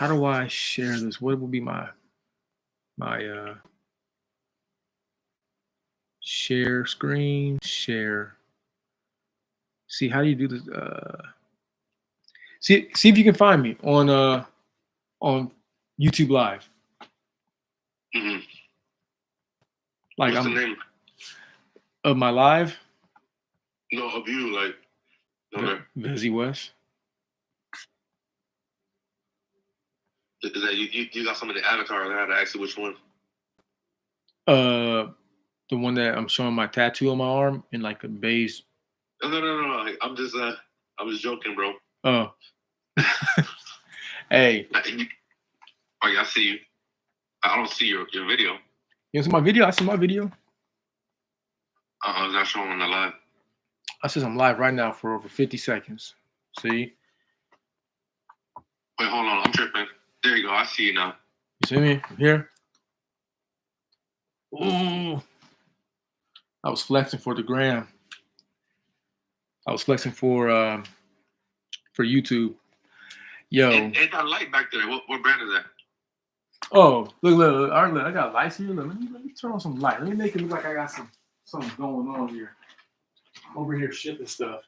How do I share this? What would be my share screen? Share. See, how do you do this? See if you can find me on YouTube Live. Mm-hmm. Like What's I'm the name of my live. No, of you, like, no, Vizzy West. is that you got some of the avatar? I had to ask you which one. The one that I'm showing my tattoo on my arm in like a beige. No. I'm just joking, bro. Oh. Hey. Oh yeah, I see you. I don't see your video. You see my video? I see my video. It's not showing on the live. I said I'm live right now for over 50 seconds. See? Wait, hold on. I'm tripping. There you go. I see you now. You see me? I'm here. Ooh. I was flexing for the gram. I was flexing for YouTube. Yo. Ain't that light back there? What brand is that? Oh, look. All right, look, I got lights here. Look, let me turn on some light. Let me make it look like I got something going on here. I'm over here shipping stuff.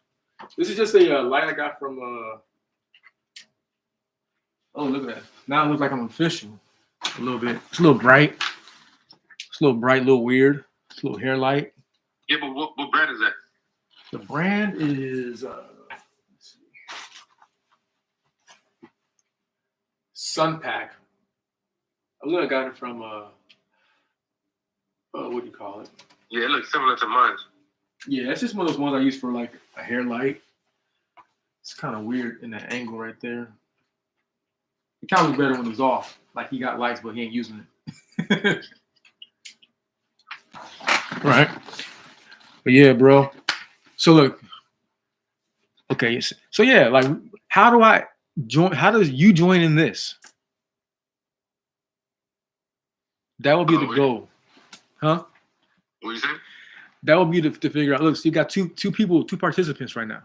This is just a light I got from oh, look at that. Now it looks like I'm official. A little bit. It's a little bright. It's a little bright, a little weird. It's a little hair light. Yeah, but what brand is that? The brand is let's see. Sunpack. I look, I got it from what do you call it? Yeah, it looks similar to mine. Yeah, it's just one of those ones I use for like a hair light. It's kind of weird in that angle right there. It kind of looks better when it's off. Like he got lights, but he ain't using it. Right. But yeah, bro. So look. Okay. So yeah, like, how do I join? How does you join in this? That would be the goal, huh? What you saying? That would be to figure out. Look, so you got two people, two participants right now.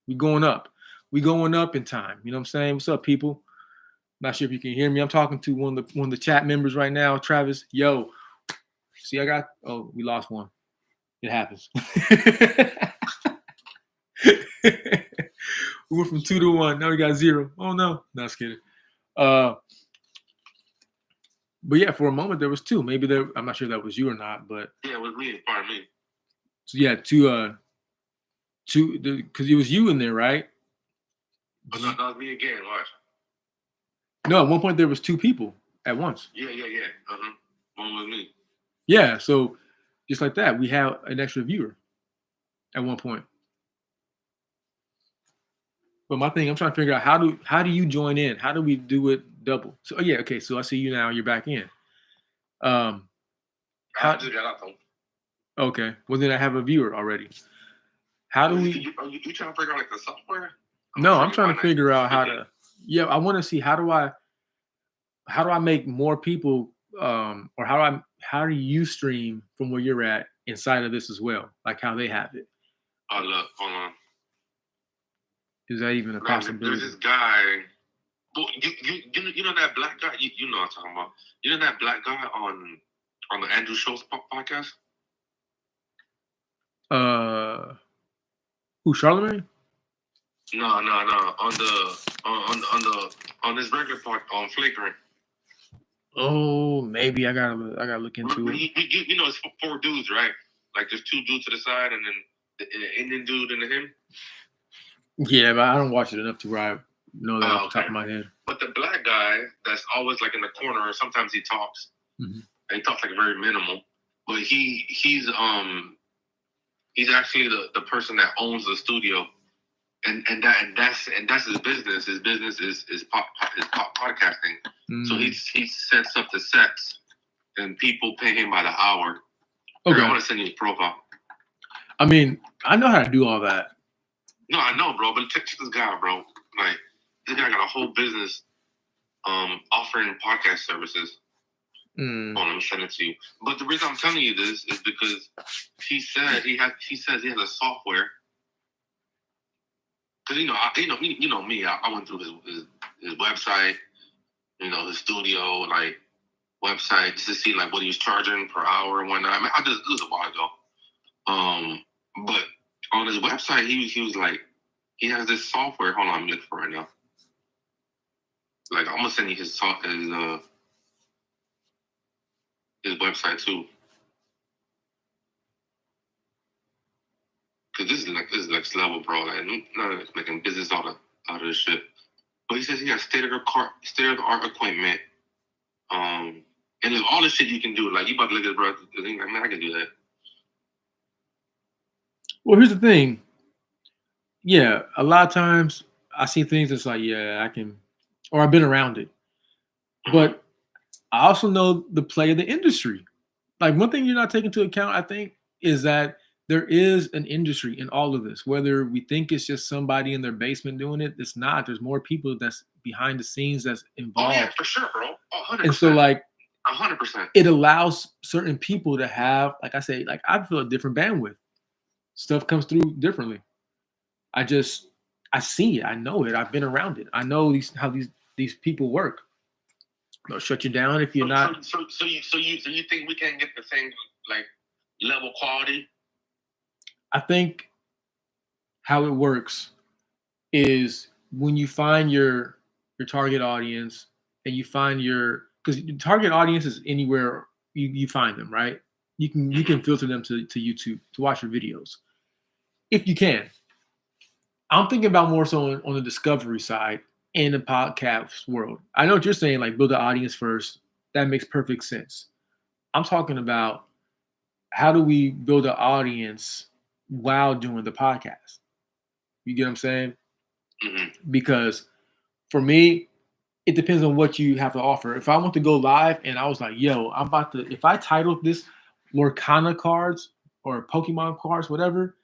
We going up. We going up in time. You know what I'm saying? What's up, people? Not sure if you can hear me. I'm talking to one of the chat members right now, Travis. Yo, see, we lost one. It happens. We went from 2 to 1. Now we got 0. Oh no, just kidding. But yeah, for a moment there was 2. Maybe I'm not sure if that was you or not, but yeah, it was me. Pardon me. So yeah, because it was you in there, right? But no, that was me again. Watch. No, at one point there was 2 people at once. Yeah. One was me. Yeah, so just like that, we have an extra viewer at one point. But my thing, I'm trying to figure out how do you join in? How do we do it double? So yeah, okay. So I see you now. You're back in. I just got out though. Okay. Well, then I have a viewer already. How do we? You trying to figure out like the software? I'm trying to figure out how to. Yeah, I want to see how do I make more people, or how do you stream from where you're at inside of this as well, like how they have it. Oh look, hold on. Is that even a possibility? There's this guy. Well, you know that black guy. You know what I'm talking about. You know that black guy on the Andrew Schultz podcast. Who, Charlemagne? No. On this regular part on Flagrant. Oh, maybe I gotta look into it. You know, it's 4 dudes, right? Like there's 2 dudes to the side, and then the Indian dude and him. Yeah, but I don't watch it enough to where I know that off the top of my head. But the black guy that's always like in the corner, sometimes he talks. Mm-hmm. And he talks like very minimal. But he's actually the person that owns the studio. And that's his business. His business is pop podcasting. Mm. So he sets up the sets, and people pay him by the hour. Okay. I want to send you his profile. I mean, I know how to do all that. No, I know, bro. But check this guy out, bro. Like, this guy got a whole business, offering podcast services. Mm. Oh, let me send it to you. But the reason I'm telling you this is because he says he has a software. Because you know me. I went through his website. his studio like website just to see like what he was charging per hour and whatnot. I mean, this was a while ago. But on his website, he was like, he has this software. Hold on, I'm looking for it right now. Like, I'm gonna send you his website too, because this is next level, bro. Like, none of it's making business out of this shit. But he says he has state of the art equipment. And there's all the shit you can do. Like, you about to look at it, bro. Like, man, I can do that. Well, here's the thing. Yeah, a lot of times I see things that's like, yeah, I can, or I've been around it. But I also know the play of the industry. Like, one thing you're not taking into account, I think, is that there is an industry in all of this. Whether we think it's just somebody in their basement doing it, it's not. There's more people that's behind the scenes that's involved. Oh yeah, for sure, bro. 100%. And so, like, 100%. it allows certain people to have, like I say, like, I feel a different bandwidth. Stuff comes through differently. I see it. I know it. I've been around it. I know how these people work. They'll shut you down if you're not. So you think we can get the same like level quality? I think how it works is when you find your target audience and you find because the target audience is anywhere you find them, right? You can filter them to YouTube to watch your videos if you can. I'm thinking about more so on the discovery side in the podcast world. I know what you're saying, like build an audience first. That makes perfect sense. I'm talking about how do we build an audience while doing the podcast? You get what I'm saying? Mm-hmm. Because for me, it depends on what you have to offer. If I want to go live and I was like, yo, if I titled this Lorcana cards or Pokemon cards, whatever,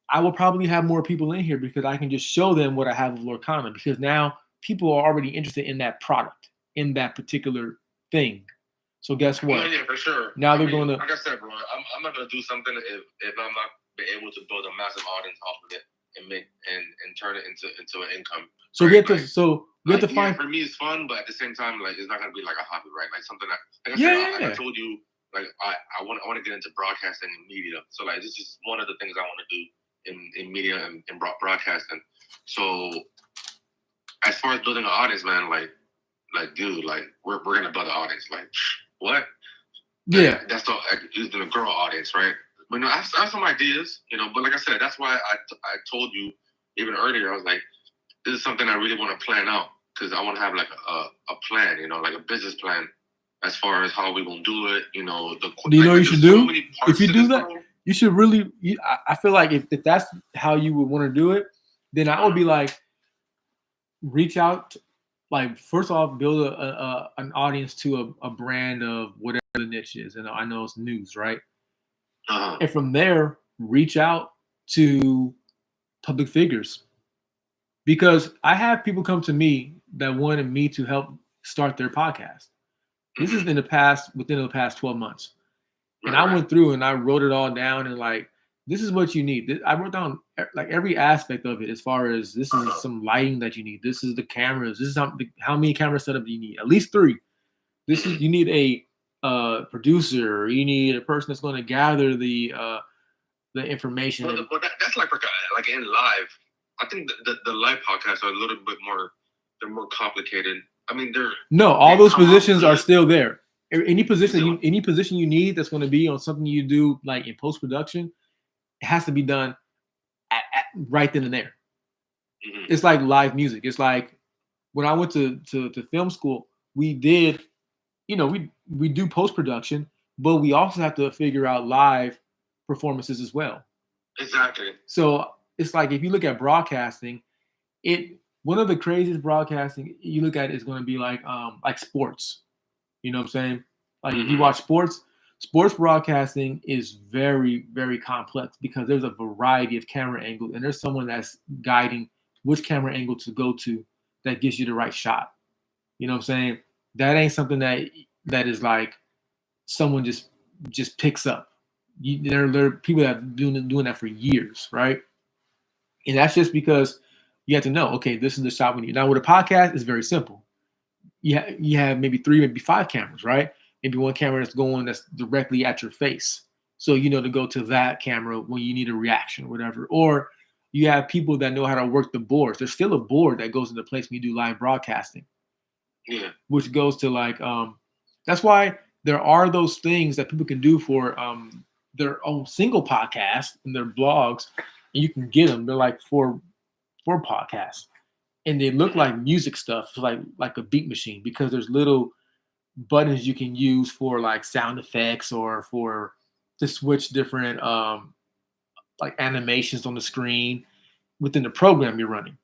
I will probably have more people in here because I can just show them what I have of Lorcana because now people are already interested in that product, in that particular thing. So guess what? Yeah, for sure. Now they're going to. Like I said, bro, I'm not going to do something if I'm not be able to build a massive audience off of it and make and turn it into an income. So right? We have to find. For me, it's fun, but at the same time, like it's not going to be like a hobby, right? Like something that, like I told you, like I want to get into broadcasting and media. So like this is one of the things I want to do in media and broadcasting. So as far as building an audience, man, like dude, like we're gonna build an audience. Like what? Yeah, that's the using a girl audience, right? But no, I have some ideas, But like I said, that's why I told you even earlier. I was like, this is something I really want to plan out because I want to have like a plan, like a business plan as far as how we gonna do it. Do you know what you should do? If you do that, you should really. I feel like if that's how you would want to do it, then I would be like, reach out. Like first off, build an audience to a brand of whatever the niche is, and I know it's news, right? And from there, reach out to public figures because I have people come to me that wanted me to help start their podcast. This is within the past 12 months. And I went through and I wrote it all down and like, this is what you need. I wrote down like every aspect of it as far as this is some lighting that you need. This is the cameras. This is how many camera setup do you need? At least 3. You need a producer. You need a person that's going to gather the information. But that's like in live. I think the live podcasts are a little bit more. They're more complicated. I mean, all those positions are still there. Any position you need that's going to be on something you do like in post production, it has to be done at right then and there. Mm-hmm. It's like live music. It's like when I went to film school, we did, we do post production, but we also have to figure out live performances as well. Exactly. So it's like if you look at broadcasting, one of the craziest broadcasting you look at is going to be like sports. You know what I'm saying? Like if you watch sports broadcasting is very, very complex because there's a variety of camera angles and there's someone that's guiding which camera angle to go to that gives you the right shot. You know what I'm saying? That ain't something that is like someone just picks up. There are people that have been doing that for years, right? And that's just because you have to know, okay, this is the shot we need. Now with a podcast, it's very simple. you have maybe three, maybe five cameras, right? Maybe one camera that's directly at your face, so you know to go to that camera when you need a reaction or whatever. Or you have people that know how to work the boards. There's still a board that goes into place when you do live broadcasting, Yeah. which goes to that's why there are those things that people can do for their own single podcast and their blogs, and you can get them. They're like for podcasts, and they look like music stuff, so like a beat machine, because there's little buttons you can use for like sound effects or for to switch different like animations on the screen within the program you're running,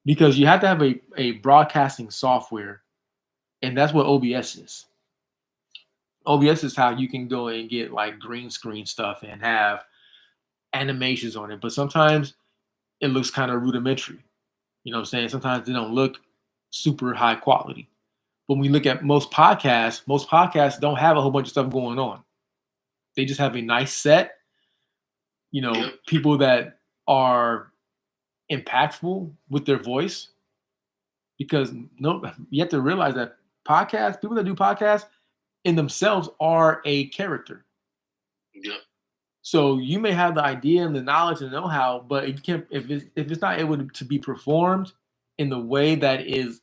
because you have to have a broadcasting software, and that's what OBS is. OBS is how you can go and get like green screen stuff and have animations on it, but sometimes it looks kind of rudimentary. You know what I'm saying? Sometimes they don't look super high quality. But when we look at most podcasts don't have a whole bunch of stuff going on. They just have a nice set, Yep. people that are impactful with their voice. Because no, you have to realize that people that do podcasts in themselves are a character. Yep. So you may have the idea and the knowledge and the know-how, but if you can't, if it's not able to be performed in the way that is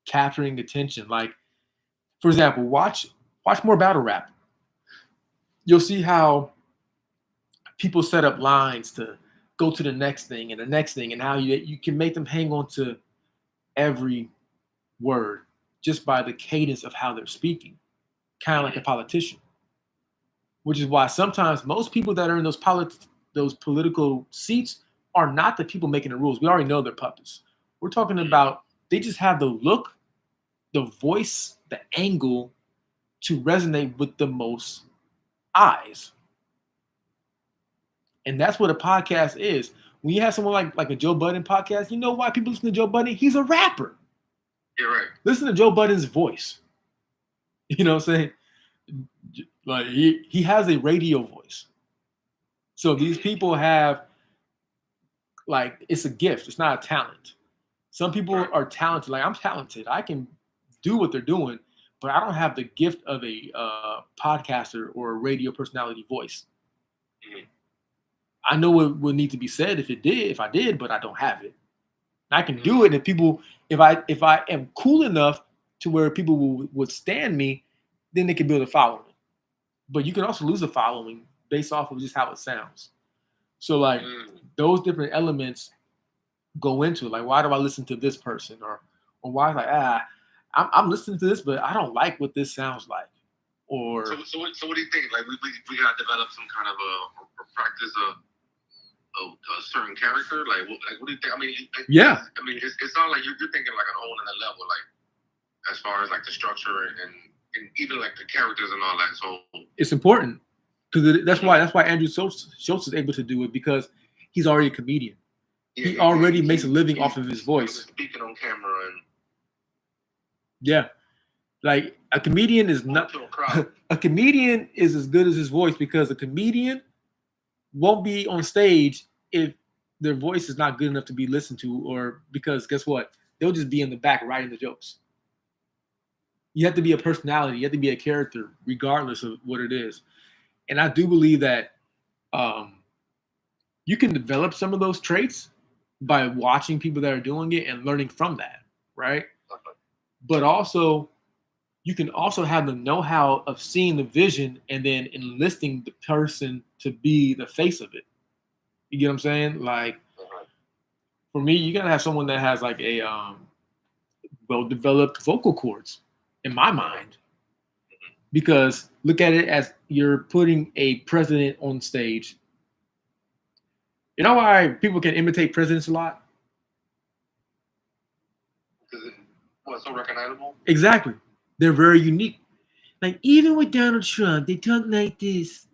capturing attention, like for example, watch more battle rap. You'll see how people set up lines to go to the next thing and the next thing, and how you can make them hang on to every word just by the cadence of how they're speaking, kind of like a politician. Which is why sometimes most people that are in those political seats are not the people making the rules. We already know they're puppets. We're talking about they just have the look, the voice, the angle to resonate with the most eyes. And that's what a podcast is. When you have someone like a Joe Budden podcast, you know why people listen to Joe Budden? He's a rapper. You're right. Listen to Joe Budden's voice. You know what I'm saying? Like he has a radio voice. So these people have, like, it's a gift. It's not a talent. Some people are talented. Like, I'm talented. I can do what they're doing, but I don't have the gift of a podcaster or a radio personality voice. I know what would need to be said if I did, but I don't have it. I can do it, and if I am cool enough to where people would stand me, then they can build a following. But you can also lose a following based off of just how it sounds. So like those different elements go into it. Like, why do I listen to this person, or why like I'm listening to this, but I don't like what this sounds like. Or so what do you think? Like we gotta develop some kind of a practice of a certain character? Like what do you think? I mean, yeah. I mean, it sounds like you're thinking like on a whole other level, like as far as like the structure and even like the characters and all that. So it's important because that's why Andrew Schultz is able to do it, because he's already a comedian. Yeah, he already makes a living off of his voice. Speaking on camera and yeah, like a comedian is not a comedian is as good as his voice, because a comedian won't be on stage if their voice is not good enough to be listened to, or because guess what? They'll just be in the back writing the jokes. You have to be a personality. You have to be a character, regardless of what it is. And I do believe that you can develop some of those traits by watching people that are doing it and learning from that, right? But also, you can also have the know-how of seeing the vision and then enlisting the person to be the face of it. You get what I'm saying? Like, for me, you gotta have someone that has like a well-developed vocal cords, in my mind. Because look at it as you're putting a president on stage. You know why people can imitate presidents a lot? Because it's so recognizable. Exactly. They're very unique. Like, even with Donald Trump, they talk like this.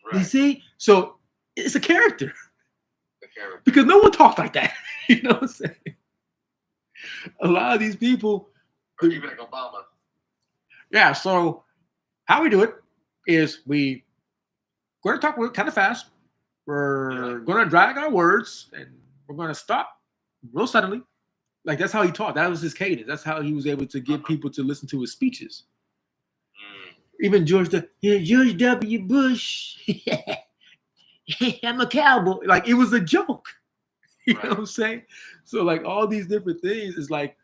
Right. They say, so it's a character. Because no one talks like that. You know what I'm saying? A lot of these people. Or even like Obama. Yeah, so how we do it is we're going to talk kind of fast. We're going to drag our words, and we're going to stop real suddenly. Like that's how he taught. That was his cadence. That's how he was able to get people to listen to his speeches. Even George W. Bush. I'm a cowboy. Like it was a joke. You know what I'm saying? So like all these different things is like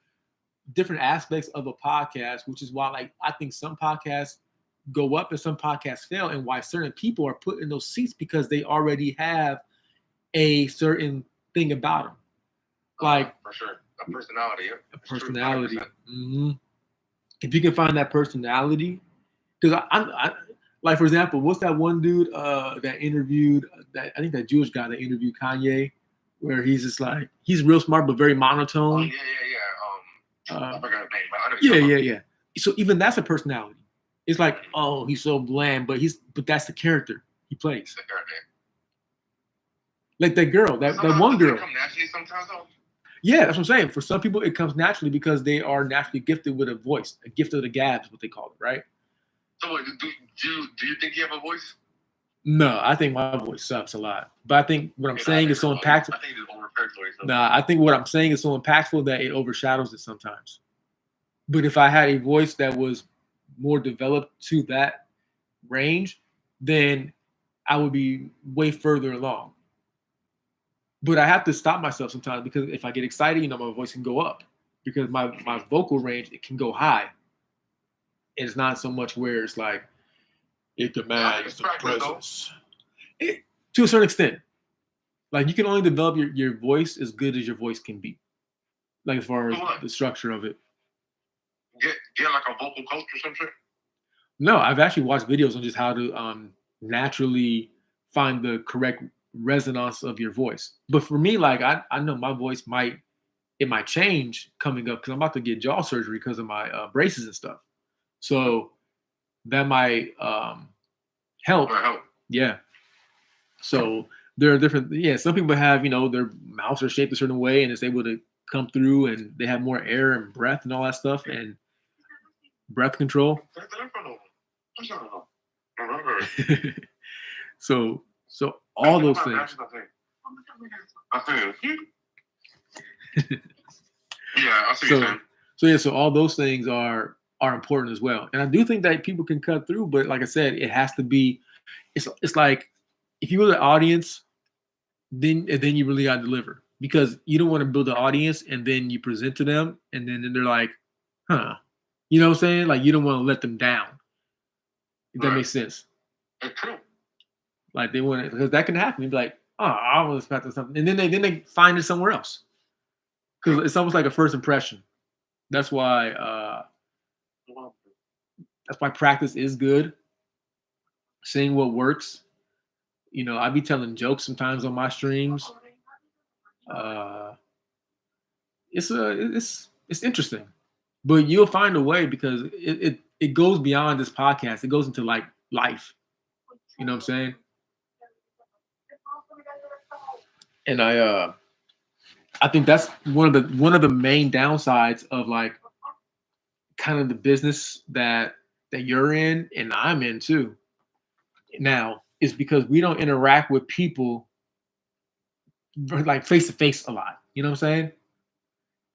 different aspects of a podcast, which is why like I think some podcasts go up and some podcasts fail, and why certain people are put in those seats because they already have a certain thing about them. Like for sure, a personality. A personality. Mm-hmm. If you can find that personality, because I like for example, what's that one dude that interviewed that I think that Jewish guy that interviewed Kanye, where he's just like he's real smart but very monotone. Oh, yeah. I forgot his name. Yeah. So even that's a personality. It's like, oh, he's so bland, but that's the character he plays. Like that girl, that one girl. Come naturally sometimes, though? Yeah, that's what I'm saying. For some people, it comes naturally because they are naturally gifted with a voice, a gift of the gab is what they call it, right? So, do you think you have a voice? No, I think my voice sucks a lot. But I think what I'm saying is so impactful. I think it's overreferred. Nah, I think what I'm saying is so impactful that it overshadows it sometimes. But if I had a voice that was more developed to that range, then I would be way further along. But I have to stop myself sometimes because if I get excited, my voice can go up because my vocal range, it can go high. And it's not so much where it's like, it demands the presence. To a certain extent. Like you can only develop your voice as good as your voice can be. Like as far as the structure of it. Get like a vocal coach or some shit? No, I've actually watched videos on just how to naturally find the correct resonance of your voice. But for me, like I know my voice might change coming up because I'm about to get jaw surgery because of my braces and stuff. So that might help. Yeah. So there are different. Yeah, some people have their mouths are shaped a certain way and it's able to come through and they have more air and breath and all that stuff and breath control. So all those things. Yeah, I see what you're saying. So all those things are important as well. And I do think that people can cut through, but like I said, it has to be it's like if you were the audience, then you really got to deliver because you don't want to build an audience and then you present to them and then they're like, huh. You know what I'm saying? Like you don't want to let them down. If that makes sense. It's true. Like they want to, because that can happen. You'd be like, oh, I was expecting something. And then they find it somewhere else. Because it's almost like a first impression. That's why practice is good. Seeing what works. I be telling jokes sometimes on my streams. It's interesting. But you'll find a way because it goes beyond this podcast. It goes into like life. You know what I'm saying? And I think that's one of the main downsides of like kind of the business that you're in and I'm in too. Now is because we don't interact with people like face to face a lot. You know what I'm saying?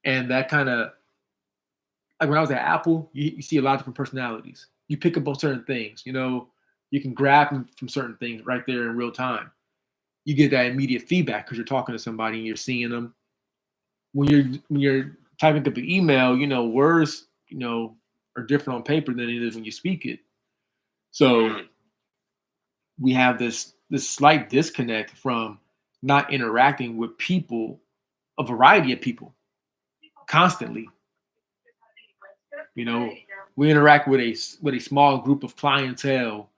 And that kind of like when I was at Apple, you see a lot of different personalities. You pick up on certain things. You can grab them from certain things right there in real time. You get that immediate feedback because you're talking to somebody and you're seeing them. When you're typing up an email, words, are different on paper than it is when you speak it. So we have this slight disconnect from not interacting with people, a variety of people, constantly. We interact with a small group of clientele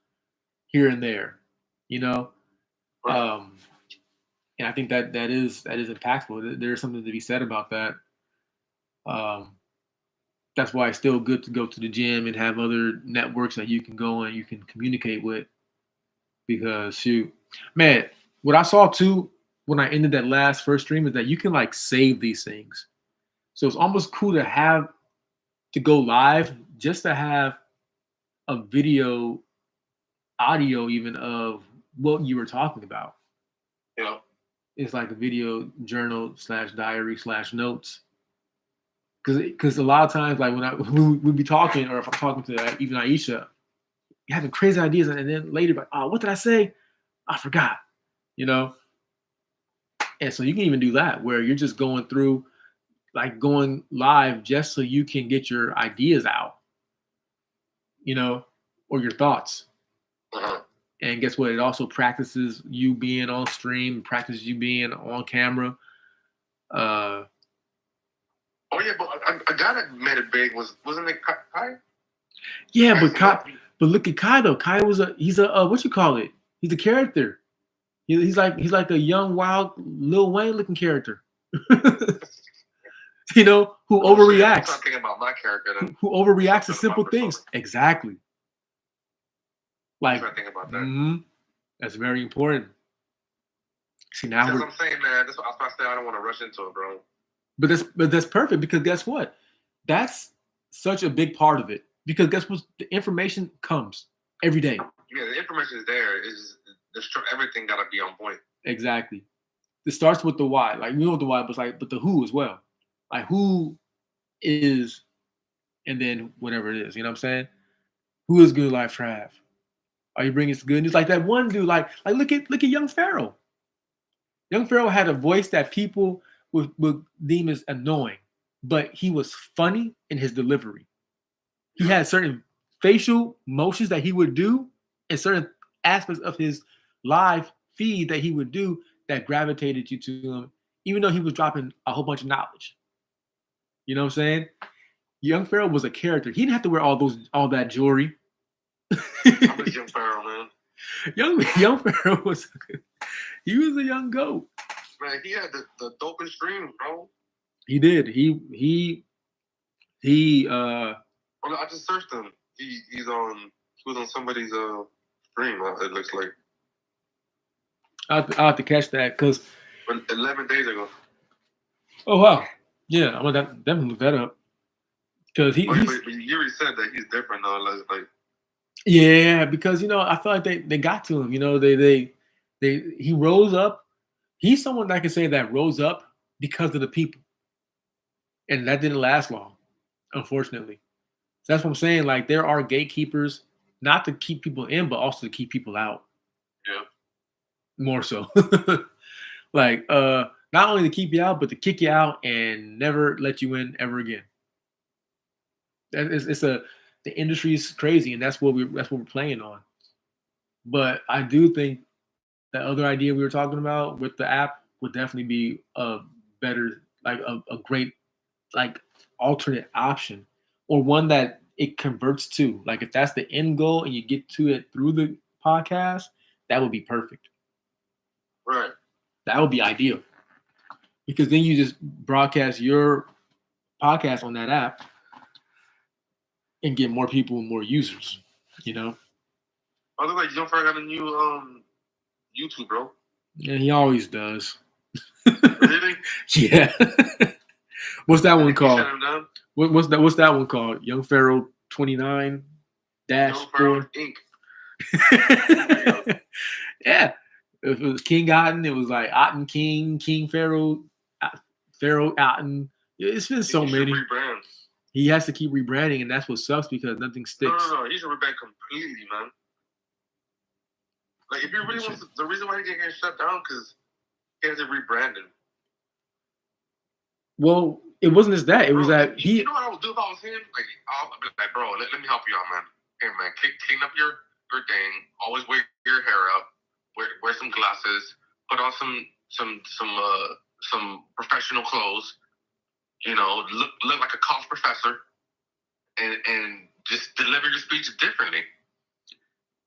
here and there. And I think that is impactful. There's something to be said about that. That's why it's still good to go to the gym and have other networks that you can go and you can communicate with. Because shoot, man, what I saw too when I ended that first stream is that you can like save these things. So it's almost cool to go live just to have a video, audio even of what you were talking about. Yeah. It's like a video journal /diary/notes. Because a lot of times, like when we be talking, or if I'm talking to even Aisha, you having crazy ideas, and then later, like, oh, what did I say? I forgot. You know, and so you can even do that where you're just going through, like going live, just so you can get your ideas out. You know, or your thoughts. Uh-huh. And guess what? It also practices you being on stream, practices you being on camera. Uh, Oh yeah, but a guy that made it big wasn't it Kai? yeah, Kai but Cenat? but look at Kai though. Kai was he's a what you call it? He's a character. He's like a young, wild Lil Wayne looking character. You know, who Oh shit! I'm overreacts. not thinking about my character then. Who overreacts to Something simple about persona. things. Exactly. I'm Like, trying to think about that. That's very important. See That's now what I'm saying, man. That's why I said I don't want to rush into it, bro. but that's perfect because guess what? That's such a big part of it. Because guess what? The information comes every day. Yeah, the information is there. It's just everything gotta be on point. Exactly. It starts with the why. Like we know what the why, but the who as well. Like who is, and then whatever it is. You know what I'm saying? Who is Good Life Trav? Are you bringing us good news? Like that one dude. Like look at Young Pharaoh. Young Pharaoh had a voice that people would deem as annoying, but he was funny in his delivery. He had certain facial motions that he would do and certain aspects of his live feed that he would do that gravitated you to him, even though he was dropping a whole bunch of knowledge. You know what I'm saying? Young Pharaoh was a character. He didn't have to wear all that jewelry. I miss Young Pharaoh, man. Young Pharaoh was he was a young goat. Man, he had the dopest streams, bro. He did. He Well, I just searched him. He was on somebody's stream. It looks like I'll have to catch that because 11 days ago. oh wow, yeah, I'm gonna definitely look that up because but you already said that he's different though. Like yeah, because I feel like they got to him. He rose up. He's someone that can say that rose up because of the people, and that didn't last long, unfortunately. So that's what I'm saying. Like there are gatekeepers, not to keep people in, but also to keep people out. Yeah. More so. Like not only to keep you out, but to kick you out and never let you in ever again. The industry's crazy, and that's what we're playing on. But I do think that other idea we were talking about with the app would definitely be a better, like a great, like alternate option, or one that it converts to. Like if that's the end goal and you get to it through the podcast, that would be perfect. Right. That would be ideal. Because then you just broadcast your podcast on that app and get more people and more users, I look like Young Pharaoh got a new YouTube, bro. Yeah, he always does. Really? Yeah. What's that one called? Shut him down? What's that one called? Young Pharaoh 29 dash Young Pharaoh 4. Inc. Yeah. If it was King Otten, it was like Otten King, King Pharaoh, Pharaoh Otten. It's been so many. Rebrand. He has to keep rebranding, and that's what sucks because nothing sticks. No. He should rebrand completely, man. Like, if he really wants the reason why he didn't get shut down, because he has to rebrand it. Well, it wasn't just that. It was that he. You know what I would do if I was him? Like, I'll be like, bro, let me help you out, man. Hey, man, clean up your thing. Always wear your hair up. Wear some glasses. Put on some professional clothes. Look like a college professor, and just deliver your speech differently.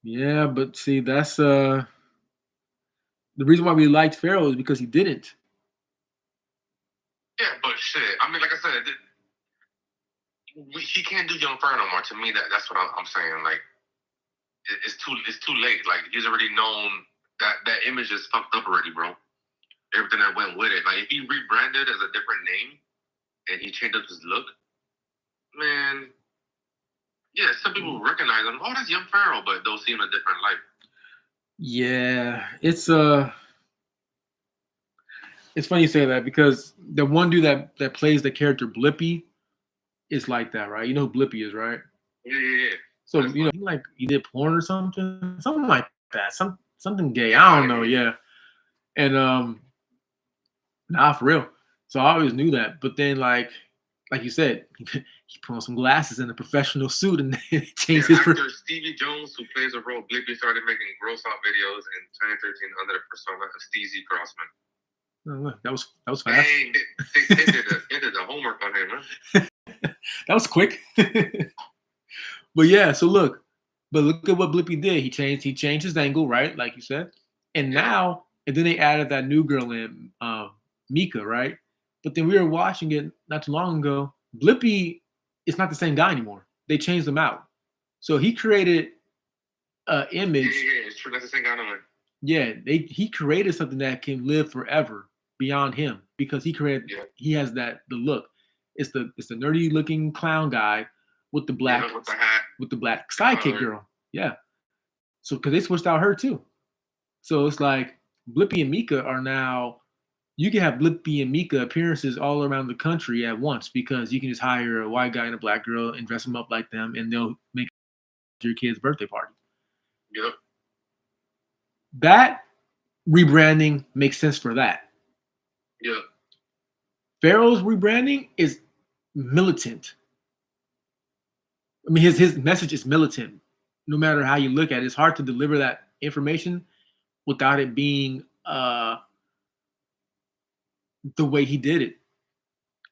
Yeah, but see, that's the reason why we liked Pharaoh is because he didn't. Yeah, but shit. I mean, like I said, he can't do Young Pharaoh no more. To me, that's what I'm saying. Like, it's too late. Like, he's already known that image is fucked up already, bro. Everything that went with it. Like, if he rebranded as a different name and he changed up his look, man. Yeah, some people recognize him. Oh, that's Young Pharaoh, but they'll see him in a different light. Yeah, it's funny you say that because the one dude that plays the character Blippy is like that, right? You know who Blippy is, right? Yeah. So he did porn or something like that, something gay. I don't know. Yeah, and nah, for real. So I always knew that, but then like you said, he put on some glasses and a professional suit and changed his. Actor Stevie Jones, who plays a role Blippy, started making gross out videos in 2013 under the persona of Steezy Crossman. Oh, look, that was fast. Dang, they did the homework on him, huh? That was quick. But yeah, so look at what Blippy did. He changed his angle, right? Like you said. And now, and then they added that new girl in, Mika, right? But then we were watching it not too long ago. Blippy is not the same guy anymore. They changed him out. So he created an image. Yeah, it's true. That's the same guy. Yeah, he created something that can live forever beyond him because he has the look. It's the nerdy looking clown guy with the black with the hat, with the black sidekick girl. Yeah. So because they switched out her too. So it's like Blippy and Mika are now. You can have Blippy and Mika appearances all around the country at once because you can just hire a white guy and a black girl and dress them up like them, and they'll make your kid's birthday party. Yep. That rebranding makes sense for that. Yeah. Pharaoh's rebranding is militant. I mean, his message is militant. No matter how you look at it, it's hard to deliver that information without it being the way he did it.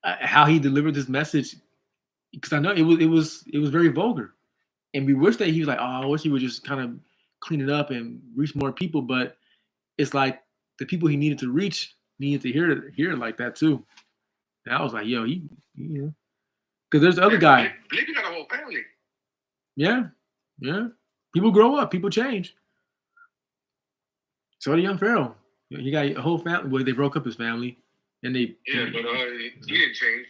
How he delivered this message, because I know it was very vulgar, and we wish that he was like, oh, I wish he would just kind of clean it up and reach more people. But it's like the people he needed to reach needed to hear it like that too. And I was like, yo, because there's the other guy. Blippy got a whole family. Yeah. People grow up. People change. So did young Pharaoh. He got a whole family. Well, they broke up his family, and they. Yeah, but he didn't change.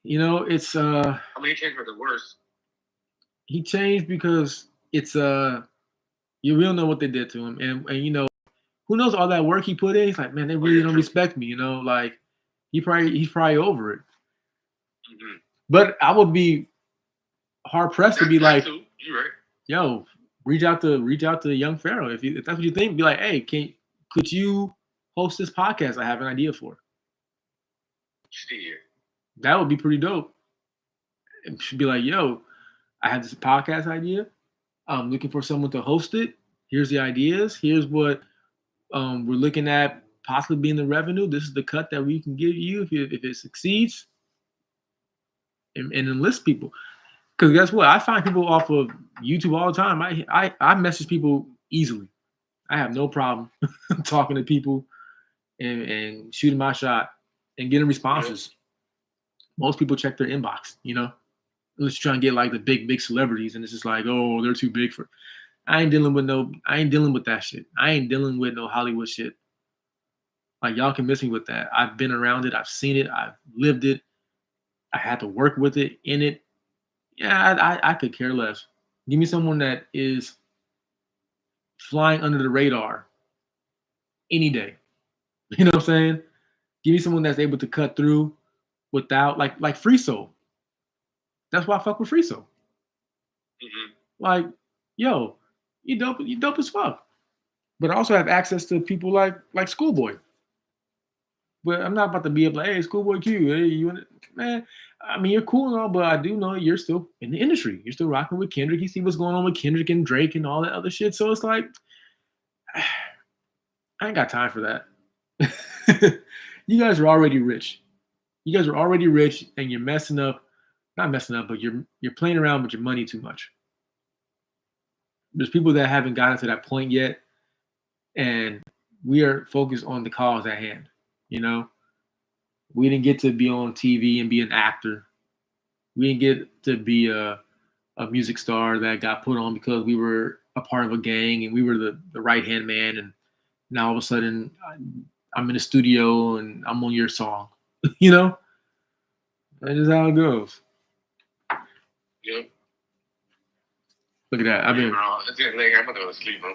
It's. I mean, he changed for the worse. He changed because it's you really know what they did to him, and who knows all that work he put in. He's like, man, they really don't respect me. Like he's probably over it. Mm-hmm. But I would be hard pressed to be like, you're right. Yo, reach out to young Pharaoh if that's what you think. Be like, hey, could you host this podcast? I have an idea for. That would be pretty dope. It should be like, yo, I have this podcast idea. I'm looking for someone to host it. Here's the ideas. Here's what we're looking at possibly being the revenue. This is the cut that we can give you if it succeeds. And enlist people. Because guess what? I find people off of YouTube all the time. I message people easily. I have no problem talking to people and shooting my shot and getting responses. Most people check their inbox, unless you're trying to get like the big celebrities, and it's just like, oh, they're too big for. I ain't dealing with that shit. I ain't dealing with no Hollywood shit. Like y'all can miss me with that. I've been around it. I've seen it. I've lived it. I had to work with it, in it. Yeah, I could care less. Give me someone that is flying under the radar any day. You know what I'm saying? Give me someone that's able to cut through without like Free Soul. That's why I fuck with Free Soul. Mm-hmm. Like, yo, you dope as fuck. But I also have access to people like Schoolboy. But I'm not about to be able to, hey, Schoolboy Q, hey, man. I mean, you're cool and all, but I do know you're still in the industry. You're still rocking with Kendrick. You see what's going on with Kendrick and Drake and all that other shit. So it's like, I ain't got time for that. You guys are already rich. And you're messing up. Not messing up, but you're playing around with your money too much. There's people that haven't gotten to that point yet, and we are focused on the cause at hand. We didn't get to be on TV and be an actor. We didn't get to be a music star that got put on because we were a part of a gang and we were the right-hand man. And now all of a sudden I'm in the studio and I'm on your song. That is how it goes. Yep. Look at that. It's getting late. I'm about to go to sleep, bro.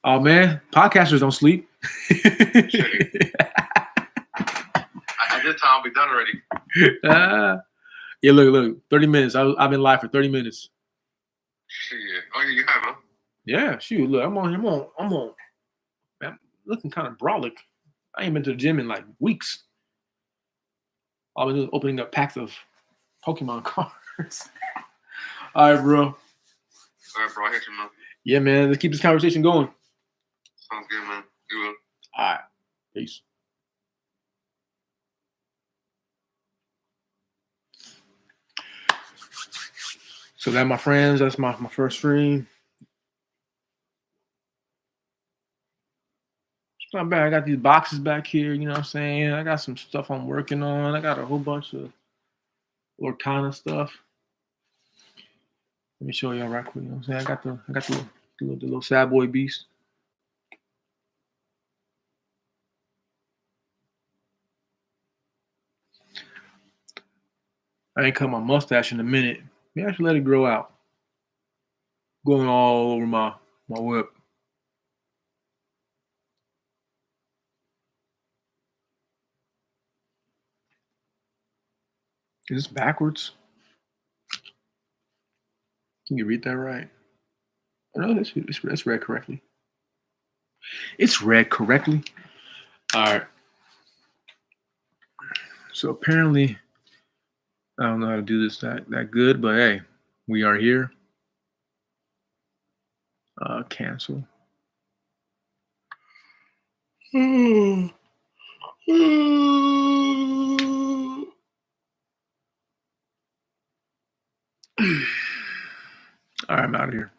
Oh, man. Podcasters don't sleep. At this time, I'll be done already. Yeah, look, 30 minutes. I've been live for 30 minutes. Shit. Oh, yeah, you have, huh? Yeah, shoot. Look, I'm on. Man, I'm looking kind of brolic. I ain't been to the gym in like weeks. All I've been doing is opening up packs of Pokemon cards. All right, bro. All right, bro. I hit you, man. Yeah, man. Let's keep this conversation going. Sounds good, man. You will. All right. Peace. So that, my friends, that's my first stream. It's not bad. I got these boxes back here, you know what I'm saying? I got some stuff I'm working on. I got a whole bunch of Lorcana stuff. Let me show y'all right quick. You know what I'm saying? I got the little sad boy beast. I ain't cut my mustache in a minute. Maybe I should let it grow out. Going all over my whip. Is this backwards? Can you read that right? No, that's read correctly. It's read correctly. All right. So apparently, I don't know how to do this that good, but hey, we are here. Cancel. All right, I'm out of here.